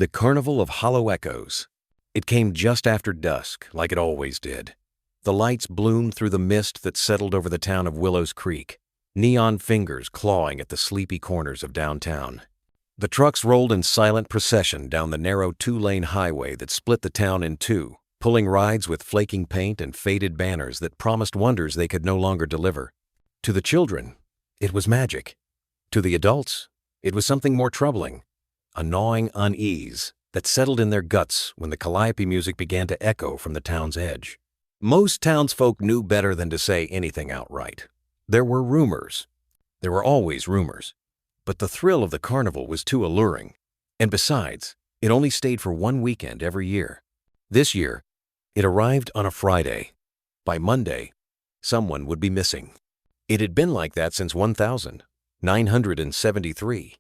The Carnival of Hollow Echoes. It came just after dusk, like it always did. The lights bloomed through the mist that settled over the town of Willows Creek, neon fingers clawing at the sleepy corners of downtown. The trucks rolled in silent procession down the narrow two-lane highway that split the town in two, pulling rides with flaking paint and faded banners that promised wonders they could no longer deliver. To the children, it was magic. To the adults, it was something more troubling, a gnawing unease that settled in their guts when the calliope music began to echo from the town's edge. Most townsfolk knew better than to say anything outright. There were rumors. There were always rumors. But the thrill of the carnival was too alluring. And besides, it only stayed for one weekend every year. This year, it arrived on a Friday. By Monday, someone would be missing. It had been like that since 1973.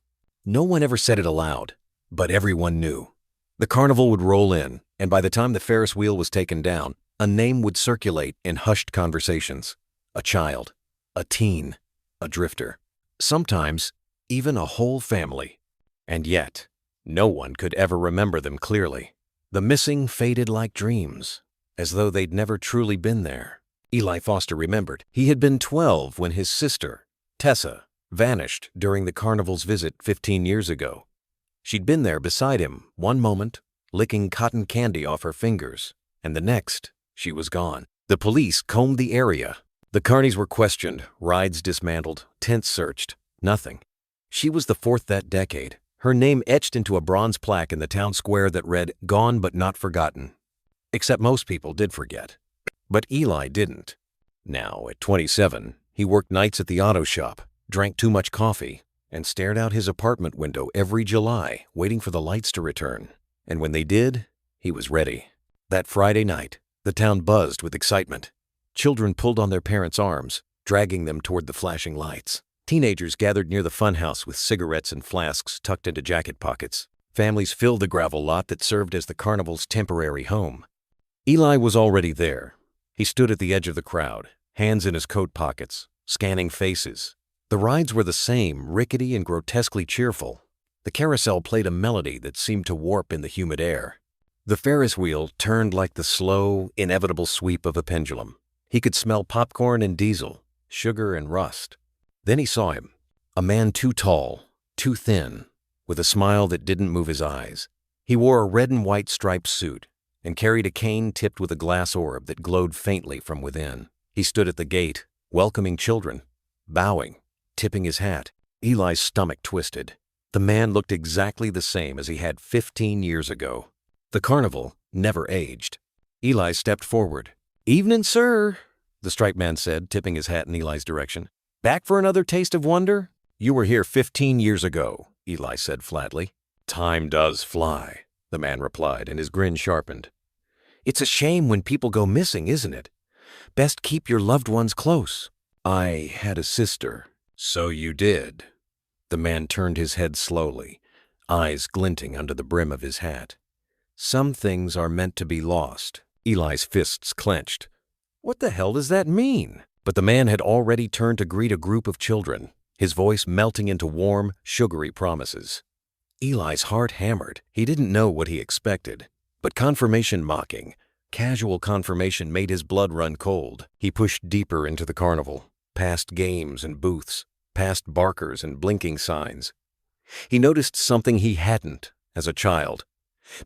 No one ever said it aloud, but everyone knew. The carnival would roll in, and by the time the Ferris wheel was taken down, a name would circulate in hushed conversations. A child, a teen, a drifter. Sometimes, even a whole family. And yet, no one could ever remember them clearly. The missing faded like dreams, as though they'd never truly been there. Eli Foster remembered. He had been 12 when his sister, Tessa, vanished during the carnival's visit 15 years ago. She'd been there beside him one moment, licking cotton candy off her fingers, and the next, she was gone. The police combed the area. The carnies were questioned, rides dismantled, tents searched. Nothing. She was the fourth that decade, her name etched into a bronze plaque in the town square that read, "Gone but not forgotten." Except most people did forget. But Eli didn't. Now, at 27, he worked nights at the auto shop, drank too much coffee, and stared out his apartment window every July, waiting for the lights to return. And when they did, he was ready. That Friday night, the town buzzed with excitement. Children pulled on their parents' arms, dragging them toward the flashing lights. Teenagers gathered near the funhouse with cigarettes and flasks tucked into jacket pockets. Families filled the gravel lot that served as the carnival's temporary home. Eli was already there. He stood at the edge of the crowd, hands in his coat pockets, scanning faces. The rides were the same, rickety and grotesquely cheerful. The carousel played a melody that seemed to warp in the humid air. The Ferris wheel turned like the slow, inevitable sweep of a pendulum. He could smell popcorn and diesel, sugar and rust. Then he saw him, a man too tall, too thin, with a smile that didn't move his eyes. He wore a red and white striped suit and carried a cane tipped with a glass orb that glowed faintly from within. He stood at the gate, welcoming children, bowing, tipping his hat. Eli's stomach twisted. The man looked exactly the same as he had 15 years ago. The carnival never aged. Eli stepped forward. "Evening, sir," the striped man said, tipping his hat in Eli's direction. "Back for another taste of wonder?" "You were here 15 years ago," Eli said flatly. "Time does fly," the man replied, and his grin sharpened. "It's a shame when people go missing, isn't it? Best keep your loved ones close." "I had a sister." "So you did." The man turned his head slowly, eyes glinting under the brim of his hat. "Some things are meant to be lost." Eli's fists clenched. What the hell does that mean? But the man had already turned to greet a group of children, his voice melting into warm, sugary promises. Eli's heart hammered. He didn't know what he expected. But confirmation mocking, casual confirmation made his blood run cold. He pushed deeper into the carnival, past games and booths, past barkers and blinking signs. He noticed something he hadn't as a child.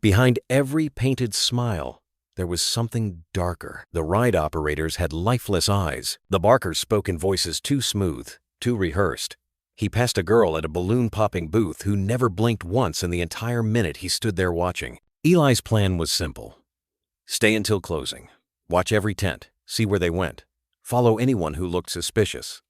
Behind every painted smile, there was something darker. The ride operators had lifeless eyes. The barkers spoke in voices too smooth, too rehearsed. He passed a girl at a balloon-popping booth who never blinked once in the entire minute he stood there watching. Eli's plan was simple. Stay until closing. Watch every tent. See where they went. Follow anyone who looked suspicious.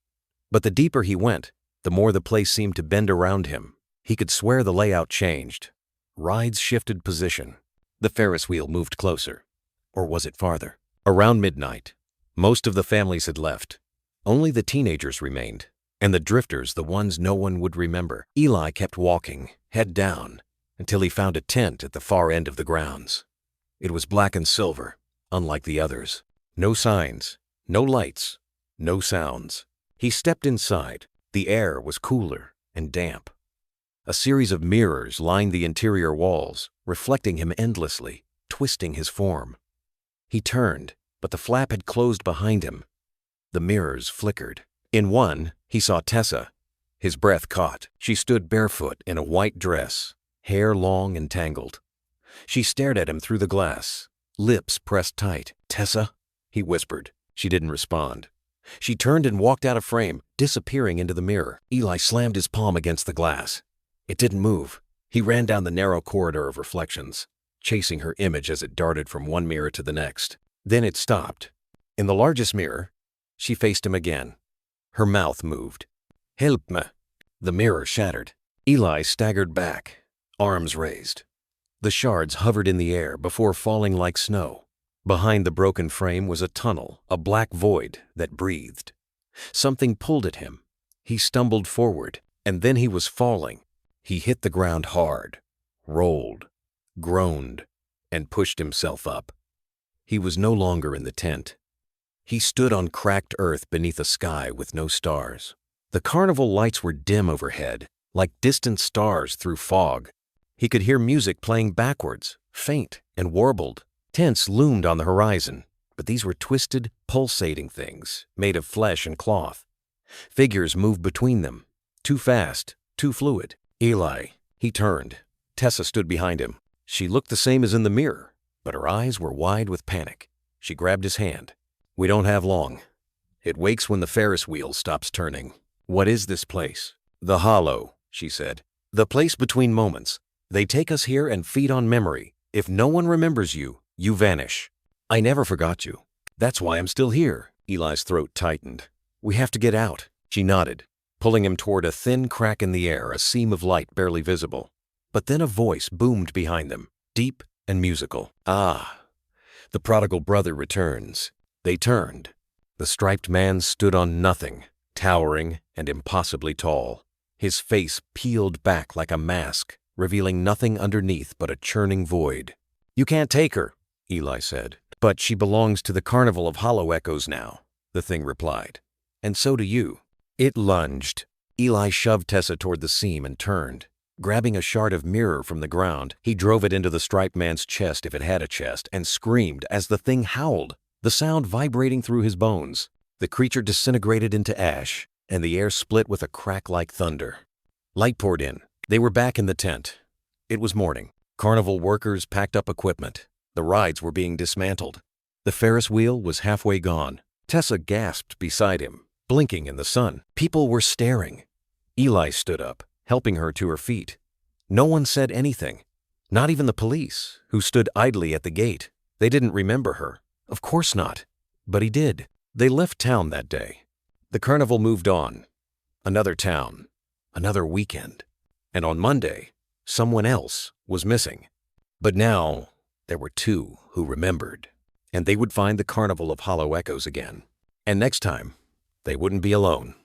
But the deeper he went, the more the place seemed to bend around him. He could swear the layout changed. Rides shifted position. The Ferris wheel moved closer. Or was it farther? Around midnight, most of the families had left. Only the teenagers remained, and the drifters, the ones no one would remember. Eli kept walking, head down, until he found a tent at the far end of the grounds. It was black and silver, unlike the others. No signs, no lights, no sounds. He stepped inside. The air was cooler and damp. A series of mirrors lined the interior walls, reflecting him endlessly, twisting his form. He turned, but the flap had closed behind him. The mirrors flickered. In one, he saw Tessa. His breath caught. She stood barefoot in a white dress, hair long and tangled. She stared at him through the glass, lips pressed tight. "Tessa?" he whispered. She didn't respond. She turned and walked out of frame, disappearing into the mirror. Eli slammed his palm against the glass. It didn't move. He ran down the narrow corridor of reflections, chasing her image as it darted from one mirror to the next. Then it stopped. In the largest mirror, she faced him again. Her mouth moved. "Help me." The mirror shattered. Eli staggered back, arms raised. The shards hovered in the air before falling like snow. Behind the broken frame was a tunnel, a black void that breathed. Something pulled at him. He stumbled forward, and then he was falling. He hit the ground hard, rolled, groaned, and pushed himself up. He was no longer in the tent. He stood on cracked earth beneath a sky with no stars. The carnival lights were dim overhead, like distant stars through fog. He could hear music playing backwards, faint and warbled. Tents loomed on the horizon, but these were twisted, pulsating things made of flesh and cloth. Figures moved between them, too fast, too fluid. Eli, he turned. Tessa stood behind him. She looked the same as in the mirror, but her eyes were wide with panic. She grabbed his hand. "We don't have long. It wakes when the Ferris wheel stops turning." "What is this place?" "The Hollow," she said. "The place between moments. They take us here and feed on memory. If no one remembers you, you vanish." "I never forgot you. That's why I'm still here." Eli's throat tightened. "We have to get out." She nodded, pulling him toward a thin crack in the air, a seam of light barely visible. But then a voice boomed behind them, deep and musical. "Ah, the prodigal brother returns." They turned. The striped man stood on nothing, towering and impossibly tall. His face peeled back like a mask, revealing nothing underneath but a churning void. "You can't take her," Eli said. "But she belongs to the Carnival of Hollow Echoes now," the thing replied. "And so do you." It lunged. Eli shoved Tessa toward the seam and turned. Grabbing a shard of mirror from the ground, he drove it into the striped man's chest if it had a chest and screamed as the thing howled, the sound vibrating through his bones. The creature disintegrated into ash, and the air split with a crack like thunder. Light poured in. They were back in the tent. It was morning. Carnival workers packed up equipment. The rides were being dismantled. The Ferris wheel was halfway gone. Tessa gasped beside him, blinking in the sun. People were staring. Eli stood up, helping her to her feet. No one said anything. Not even the police, who stood idly at the gate. They didn't remember her. Of course not. But he did. They left town that day. The carnival moved on. Another town. Another weekend. And on Monday, someone else was missing. But now, there were two who remembered. And they would find the Carnival of Hollow Echoes again. And next time, they wouldn't be alone.